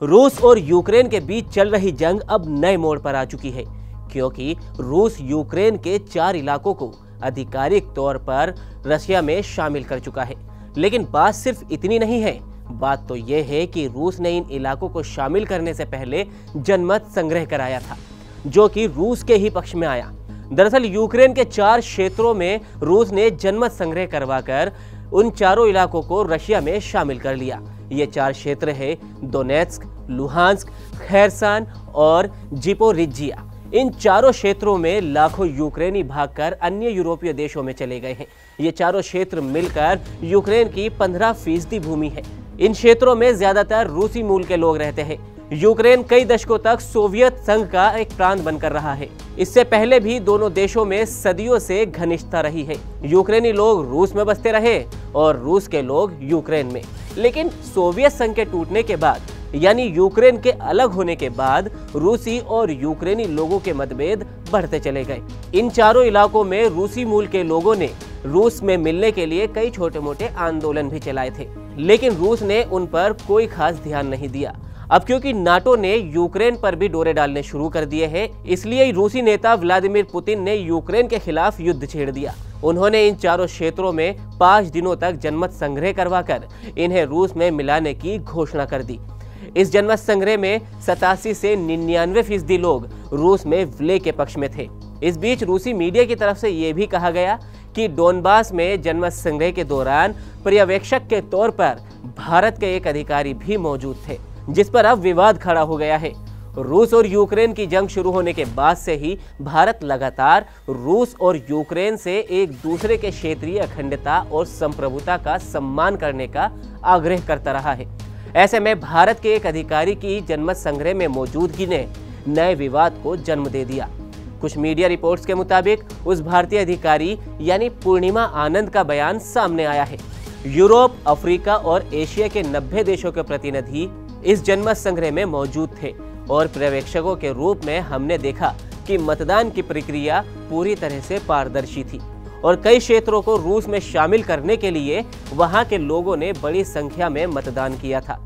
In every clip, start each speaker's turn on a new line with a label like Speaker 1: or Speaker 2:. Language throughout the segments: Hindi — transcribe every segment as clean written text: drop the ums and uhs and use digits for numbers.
Speaker 1: रूस और यूक्रेन के बीच चल रही जंग अब नए मोड़ पर आ चुकी है, क्योंकि रूस यूक्रेन के 4 इलाकों को आधिकारिक तौर पर रशिया में शामिल कर चुका है। लेकिन बात सिर्फ इतनी नहीं है, बात तो यह है कि रूस ने इन इलाकों को शामिल करने से पहले जनमत संग्रह कराया था, जो कि रूस के ही पक्ष में आया। दरअसल यूक्रेन के 4 क्षेत्रों में रूस ने जनमत संग्रह करवाकर उन चारों इलाकों को रशिया में शामिल कर लिया। ये 4 क्षेत्र है डोनेत्स्क, लुहांस्क, खैरसान और ज़पोरिज्जिया। इन चारों क्षेत्रों में लाखों यूक्रेनी भागकर अन्य यूरोपीय देशों में चले गए हैं। ये चारों क्षेत्र मिलकर यूक्रेन की 15% भूमि है। इन क्षेत्रों में ज्यादातर रूसी मूल के लोग रहते हैं। यूक्रेन कई दशकों तक सोवियत संघ का एक प्रांत बनकर रहा है। इससे पहले भी दोनों देशों में सदियों से घनिष्ठता रही है। यूक्रेनी लोग रूस में बसते रहे और रूस के लोग यूक्रेन में। लेकिन सोवियत संघ के टूटने के बाद, यानी यूक्रेन के अलग होने के बाद, रूसी और यूक्रेनी लोगों के मतभेद बढ़ते चले गए। इन चारों इलाकों में रूसी मूल के लोगों ने रूस में मिलने के लिए कई छोटे मोटे आंदोलन भी चलाए थे, लेकिन रूस ने उन पर कोई खास ध्यान नहीं दिया। अब क्योंकि नाटो ने यूक्रेन पर भी डोरे डालने शुरू कर दिए हैं, इसलिए रूसी नेता व्लादिमीर पुतिन ने यूक्रेन के खिलाफ युद्ध छेड़ दिया। उन्होंने इन चारों क्षेत्रों में 5 दिनों तक जनमत संग्रह करवाकर इन्हें रूस में मिलाने की घोषणा कर दी। इस जनमत संग्रह में 87 से 99% लोग रूस में विलय के पक्ष में थे। इस बीच रूसी मीडिया की तरफ से यह भी कहा गया कि डोनबास में जनमत संग्रह के दौरान पर्यवेक्षक के तौर पर भारत के एक अधिकारी भी मौजूद थे, जिस पर अब विवाद खड़ा हो गया है। रूस और यूक्रेन की जंग शुरू होने के बाद से ही भारत लगातार रूस और यूक्रेन से एक दूसरे के क्षेत्रीय अखंडता और संप्रभुता का सम्मान करने का आग्रह करता रहा है। ऐसे में भारत के एक अधिकारी की जनमत संग्रह में मौजूदगी ने नए विवाद को जन्म दे दिया। कुछ मीडिया रिपोर्ट्स के मुताबिक उस भारतीय अधिकारी यानी पूर्णिमा आनंद का बयान सामने आया है। यूरोप, अफ्रीका और एशिया के 90 देशों के प्रतिनिधि इस जनमत संग्रह में मौजूद थे और पर्यवेक्षकों के रूप में हमने देखा कि मतदान की प्रक्रिया पूरी तरह से पारदर्शी थी और कई क्षेत्रों को रूस में शामिल करने के लिए वहां के लोगों ने बड़ी संख्या में मतदान किया था।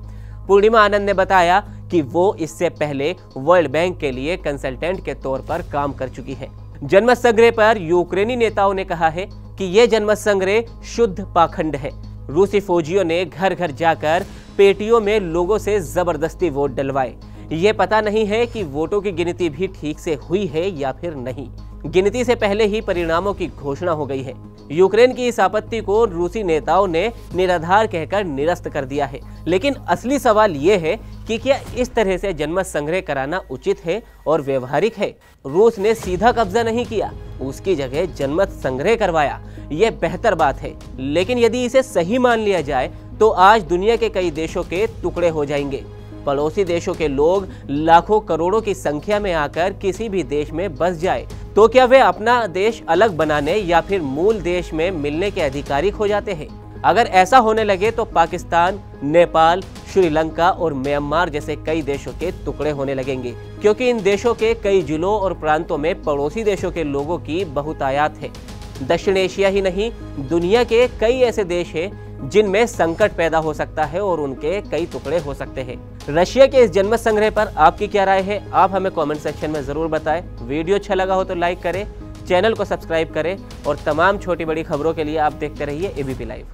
Speaker 1: पूर्णिमा आनंद ने बताया कि वो इससे पहले वर्ल्ड बैंक के लिए कंसल्टेंट के तौर पर काम कर चुकी है। जनमत संग्रह पर यूक्रेनी नेताओं ने कहा है कि यह जनमत संग्रह शुद्ध पाखंड है। रूसी फौजियों ने घर घर जाकर पेटियों में लोगों से जबरदस्ती वोट डलवाए। ये पता नहीं है कि वोटों की गिनती भी ठीक से हुई है या फिर नहीं। गिनती से पहले ही परिणामों की घोषणा हो गई है। यूक्रेन की इस आपत्ति को रूसी नेताओं ने निराधार कहकर निरस्त कर दिया है। लेकिन असली सवाल ये है कि क्या इस तरह से जनमत संग्रह कराना उचित है और व्यवहारिक है? रूस ने सीधा कब्जा नहीं किया, उसकी जगह जनमत संग्रह करवाया। यह बेहतर बात है, लेकिन यदि इसे सही मान लिया जाए तो आज दुनिया के कई देशों के टुकड़े हो जाएंगे। पड़ोसी देशों के लोग लाखों करोड़ों की संख्या में आकर किसी भी देश में बस जाए तो क्या वे अपना देश अलग बनाने या फिर मूल देश में मिलने के अधिकारी हो जाते हैं? अगर ऐसा होने लगे तो पाकिस्तान, नेपाल, श्रीलंका और म्यांमार जैसे कई देशों के टुकड़े होने लगेंगे, क्योंकि इन देशों के कई जिलों और प्रांतों में पड़ोसी देशों के लोगों की बहुतायत है। दक्षिण एशिया ही नहीं, दुनिया के कई ऐसे देश हैं जिनमें संकट पैदा हो सकता है और उनके कई टुकड़े हो सकते हैं। रशिया के इस जनमत संग्रह पर आपकी क्या राय है? आप हमें कमेंट सेक्शन में जरूर बताएं। वीडियो अच्छा लगा हो तो लाइक करें, चैनल को सब्सक्राइब करें और तमाम छोटी बड़ी खबरों के लिए आप देखते रहिए एबीपी लाइव।